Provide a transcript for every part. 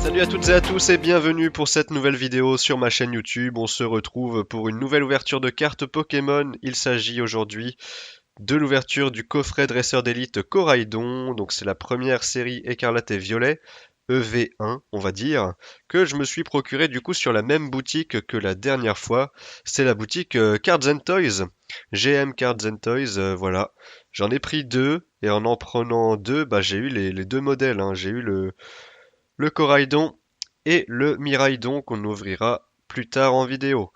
Salut à toutes et à tous et bienvenue pour cette nouvelle vidéo sur ma chaîne YouTube. On se retrouve pour une nouvelle ouverture de cartes Pokémon. Il s'agit aujourd'hui de l'ouverture du coffret dresseur d'élite Coraidon. Donc c'est la première série Écarlate et Violet, EV1 on va dire, que je me suis procuré du coup sur la même boutique que la dernière fois. C'est la boutique Cards and Toys. GM Cards and Toys, voilà. J'en ai pris deux et en prenant deux, bah, j'ai eu les deux modèles, hein. J'ai eu le Coraidon et le Miraidon qu'on ouvrira plus tard en vidéo.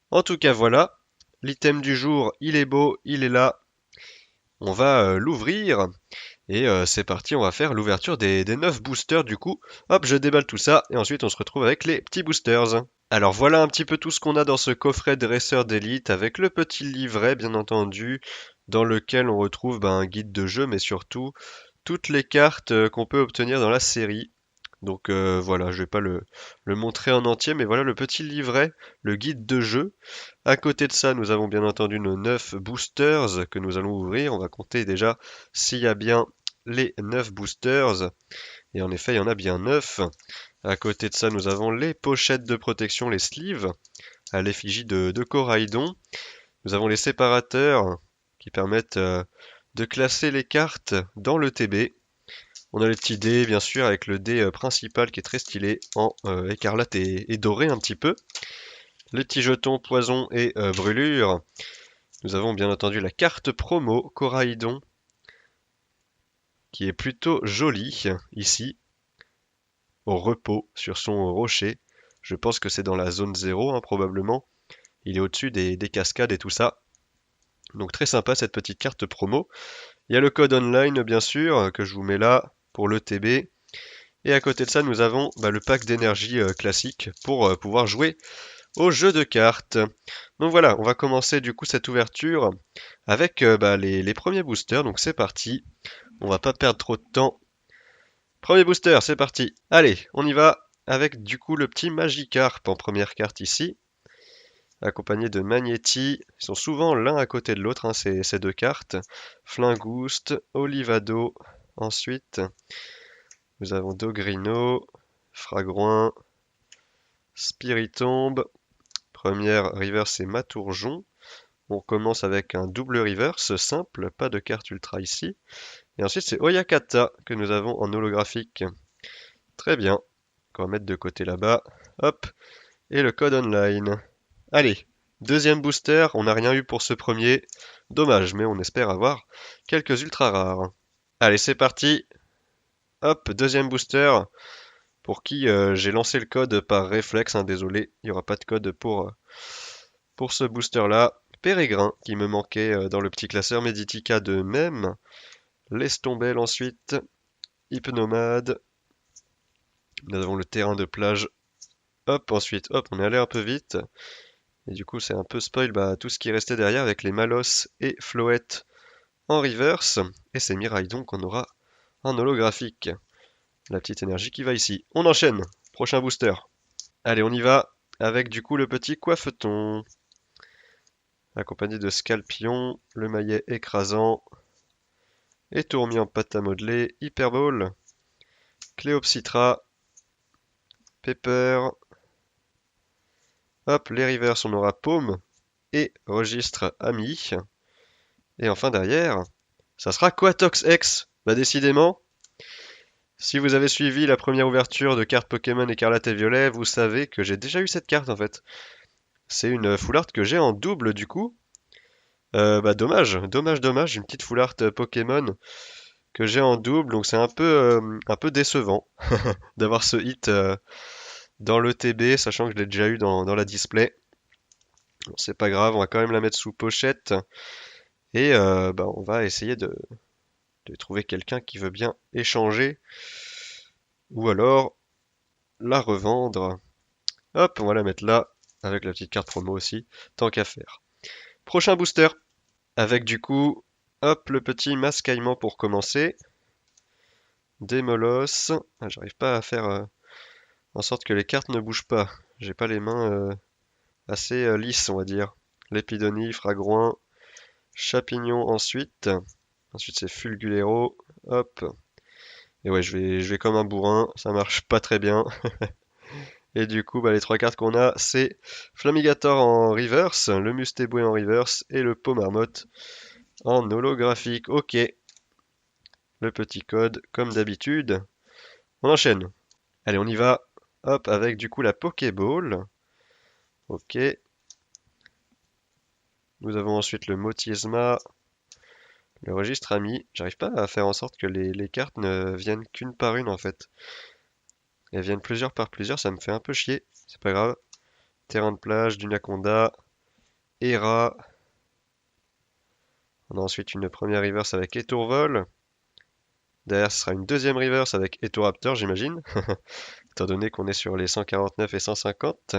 En tout cas, voilà. L'item du jour, il est beau, il est là. On va l'ouvrir. Et c'est parti, on va faire l'ouverture des 9 boosters du coup. Hop, je déballe tout ça et ensuite on se retrouve avec les petits boosters. Alors voilà un petit peu tout ce qu'on a dans ce coffret dresseur d'élite avec le petit livret bien entendu dans lequel on retrouve un guide de jeu mais surtout toutes les cartes qu'on peut obtenir dans la série. Donc voilà, je vais pas le montrer en entier, mais voilà le petit livret, le guide de jeu. À côté de ça, nous avons bien entendu nos 9 boosters que nous allons ouvrir. On va compter déjà s'il y a bien les 9 boosters. Et en effet, il y en a bien 9. À côté de ça, nous avons les pochettes de protection, les sleeves, à l'effigie de Coraidon. Nous avons les séparateurs qui permettent de classer les cartes dans le TB. On a le petit dé, bien sûr, avec le dé principal qui est très stylé en écarlate et doré un petit peu. Les petits jetons poison et brûlure. Nous avons bien entendu la carte promo Coraidon, qui est plutôt jolie ici, au repos sur son rocher. Je pense que c'est dans la zone 0, hein, probablement. Il est au-dessus des cascades et tout ça. Donc très sympa cette petite carte promo. Il y a le code online, bien sûr, que je vous mets là pour le TB. Et à côté de ça, nous avons le pack d'énergie classique pour pouvoir jouer au jeu de cartes. Donc voilà, on va commencer du coup cette ouverture avec les premiers boosters. Donc c'est parti, on va pas perdre trop de temps. Premier booster, c'est parti. Allez, on y va avec du coup le petit Magikarp en première carte ici, accompagné de Magnéti. Ils sont souvent l'un à côté de l'autre, hein, ces deux cartes. Flingoost, Olivado, ensuite nous avons Dogrino, Fragouin, Spiritomb. Première reverse c'est Matourjon. On commence avec un double reverse simple, pas de carte ultra ici. Et ensuite c'est Oyakata que nous avons en holographique. Très bien. On va mettre de côté là-bas. Hop. Et le code online. Allez. Deuxième booster. On n'a rien eu pour ce premier. Dommage, mais on espère avoir quelques ultra rares. Allez, c'est parti. Hop, deuxième booster. Pour qui j'ai lancé le code par réflexe, hein, désolé, il n'y aura pas de code pour ce booster-là. Pérégrin, qui me manquait dans le petit classeur. Meditica de même. Laisse tomber ensuite. Hypnomade. Nous avons le terrain de plage. Hop, ensuite, hop, on est allé un peu vite. Et du coup, c'est un peu spoil tout ce qui restait derrière avec les Malos et Floette en reverse. Et c'est Miraidon qu'on aura en holographique. La petite énergie qui va ici. On enchaîne. Prochain booster. Allez, on y va. Avec du coup le petit Coiffeton. Accompagné de Scalpion, le maillet écrasant. Et Tourmis en pâte à modeler. Hyperball. Cléopsitra. Pepper. Hop, les rivers, on aura Paume et Registre Ami. Et enfin derrière, ça sera Quatox X. Bah décidément, si vous avez suivi la première ouverture de cartes Pokémon Écarlate et Violet, vous savez que j'ai déjà eu cette carte en fait. C'est une full art que j'ai en double du coup. Dommage, une petite full art Pokémon que j'ai en double, donc c'est un peu décevant d'avoir ce hit dans le TB, sachant que je l'ai déjà eu dans la display. Bon, c'est pas grave, on va quand même la mettre sous pochette. Et on va essayer de trouver quelqu'un qui veut bien échanger ou alors la revendre. Hop, on va la mettre là avec la petite carte promo aussi, tant qu'à faire. Prochain booster avec du coup, hop, le petit mascaillement pour commencer. Des molosses. Ah, j'arrive pas à faire en sorte que les cartes ne bougent pas. J'ai pas les mains assez lisses, on va dire. Lépidonie, Fragouin, Chapignon ensuite. Ensuite c'est Fulgulero. Hop. Et ouais, je vais comme un bourrin, ça marche pas très bien. Et du coup, bah, les trois cartes qu'on a, c'est Flamigator en reverse, le Mustéboué en reverse et le Pomarmotte en holographique. Ok, le petit code, comme d'habitude. On enchaîne. Allez, on y va. Hop, avec du coup la Pokéball. Ok. Nous avons ensuite le Motisma, le registre ami. J'arrive pas à faire en sorte que les cartes ne viennent qu'une par une en fait. Elles viennent plusieurs par plusieurs, ça me fait un peu chier. C'est pas grave. Terrain de plage, Dunaconda, Hera. On a ensuite une première reverse avec Etourvol. Derrière, ce sera une deuxième reverse avec Etoraptor, j'imagine, étant donné qu'on est sur les 149 et 150.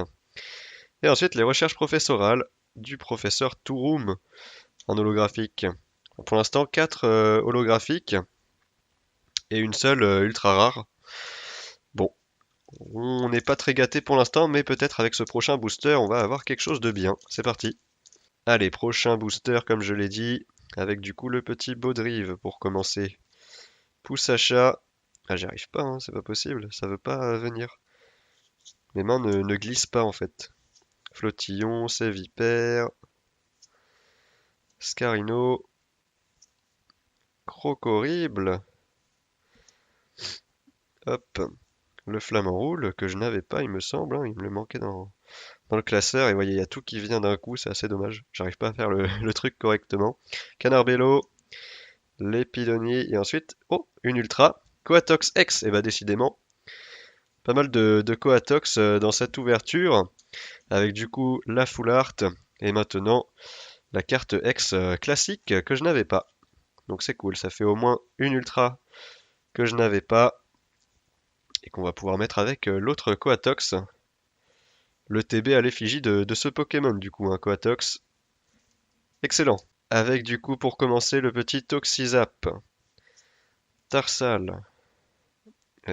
Et ensuite, les recherches professorales du professeur Touroum en holographique. Pour l'instant, 4 holographiques et une seule ultra rare. Bon, on n'est pas très gâté pour l'instant, mais peut-être avec ce prochain booster, on va avoir quelque chose de bien. C'est parti. Allez, prochain booster, comme je l'ai dit, avec du coup le petit Baudrive pour commencer. Poussacha. Ah, j'y arrive pas, hein, c'est pas possible, ça veut pas venir. Mes mains ne glissent pas en fait. Flottillon, Sévipère, Scarino, Crocorible. Hop, le Flamant Roule que je n'avais pas, il me semble, hein, il me le manquait dans le classeur. Et voyez, il y a tout qui vient d'un coup, c'est assez dommage. J'arrive pas à faire le truc correctement. Canarbello, Lépidonie, et ensuite, oh, une Ultra. Coatox X, et bah décidément, pas mal de Coatox dans cette ouverture, avec du coup la Full Art, et maintenant la carte X classique que je n'avais pas. Donc c'est cool, ça fait au moins une Ultra que je n'avais pas, et qu'on va pouvoir mettre avec l'autre Coatox. Le TB à l'effigie de ce Pokémon, du coup, un Coatox. Excellent. Avec du coup, pour commencer, le petit Toxizap. Tarsal.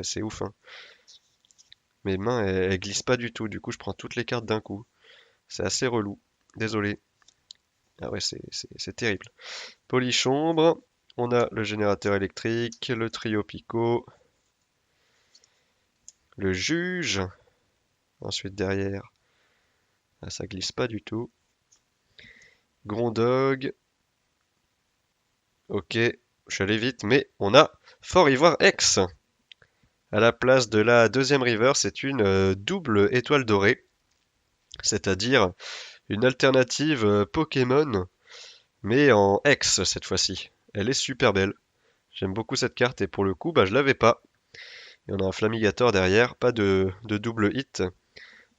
C'est ouf, hein. Mes mains, elles glissent pas du tout, du coup, je prends toutes les cartes d'un coup. C'est assez relou. Désolé. Ah ouais, c'est terrible. Polychombre. On a le générateur électrique, le trio Pico, le juge. Ensuite, derrière, ah, ça glisse pas du tout. Grondog. Ok, je suis allé vite, mais on a Fort Ivoire X. À la place de la deuxième river, c'est une double étoile dorée, c'est-à-dire une alternative Pokémon, mais en X cette fois-ci. Elle est super belle. J'aime beaucoup cette carte et pour le coup, bah, je l'avais pas. Et on a un Flamigator derrière, pas de double hit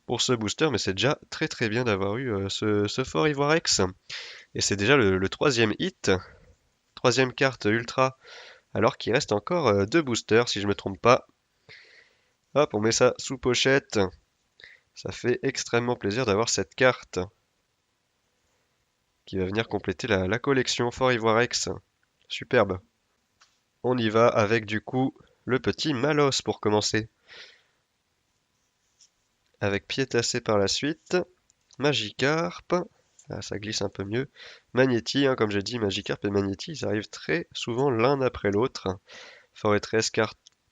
pour ce booster, mais c'est déjà très très bien d'avoir eu ce Fort Ivoire X. Et c'est déjà le troisième hit, troisième carte ultra, alors qu'il reste encore deux boosters si je me trompe pas. Hop, on met ça sous pochette. Ça fait extrêmement plaisir d'avoir cette carte qui va venir compléter la collection Fort Ivoire X. Superbe. On y va avec du coup le petit Malos pour commencer. Avec Piétassé par la suite. Magikarp. Ah, ça glisse un peu mieux. Magnéti, hein, comme j'ai dit, Magikarp et Magnéti, ils arrivent très souvent l'un après l'autre. Forêtresse,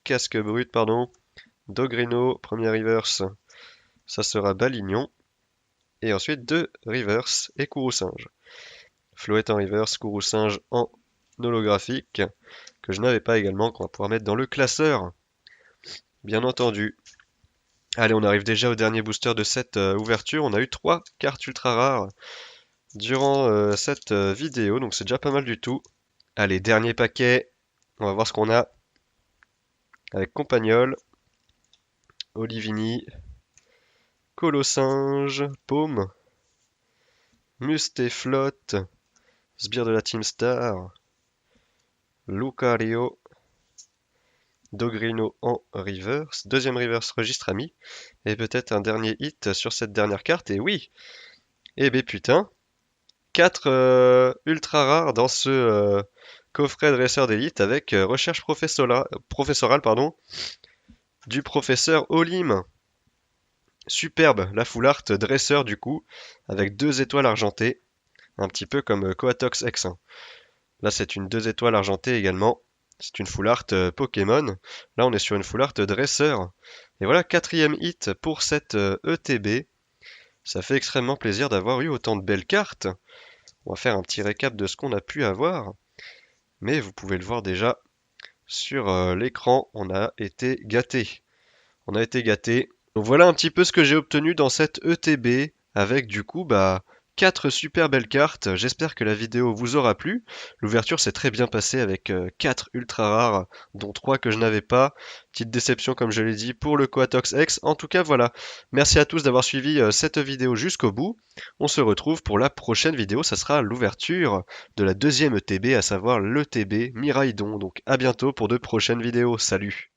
casque brut, pardon. Dogrino, première reverse. Ça sera Balignon. Et ensuite deux reverse et Kourou-Singe. Floette en reverse, Kourou-Singe en holographique, que je n'avais pas également, qu'on va pouvoir mettre dans le classeur, bien entendu. Allez, on arrive déjà au dernier booster de cette ouverture. On a eu 3 cartes ultra rares durant cette vidéo, donc c'est déjà pas mal du tout. Allez, dernier paquet. On va voir ce qu'on a avec Compagnol, Olivini, Colossinge, Paume, Mustéflotte, Sbire de la Team Star, Lucario, Dogrino en reverse, deuxième reverse registre ami, et peut-être un dernier hit sur cette dernière carte, et oui! Eh ben putain, 4 ultra rares dans ce coffret dresseur d'élite avec recherche professorale pardon, du professeur Olim. Superbe, la full art dresseur du coup, avec 2 étoiles argentées, un petit peu comme Coatox X1. Là c'est une 2 étoiles argentées également, C'est une full art Pokémon. Là, on est sur une full art dresseur. Et voilà, quatrième hit pour cette ETB. Ça fait extrêmement plaisir d'avoir eu autant de belles cartes. On va faire un petit récap de ce qu'on a pu avoir. Mais vous pouvez le voir déjà sur l'écran, on a été gâté. On a été gâté. Donc voilà un petit peu ce que j'ai obtenu dans cette ETB avec du coup 4 super belles cartes. J'espère que la vidéo vous aura plu. L'ouverture s'est très bien passée avec 4 ultra rares, dont 3 que je n'avais pas. Petite déception comme je l'ai dit pour le Coatox X. En tout cas voilà. Merci à tous d'avoir suivi cette vidéo jusqu'au bout. On se retrouve pour la prochaine vidéo. Ça sera l'ouverture de la deuxième ETB, à savoir l'ETB Miraidon. Donc à bientôt pour de prochaines vidéos. Salut!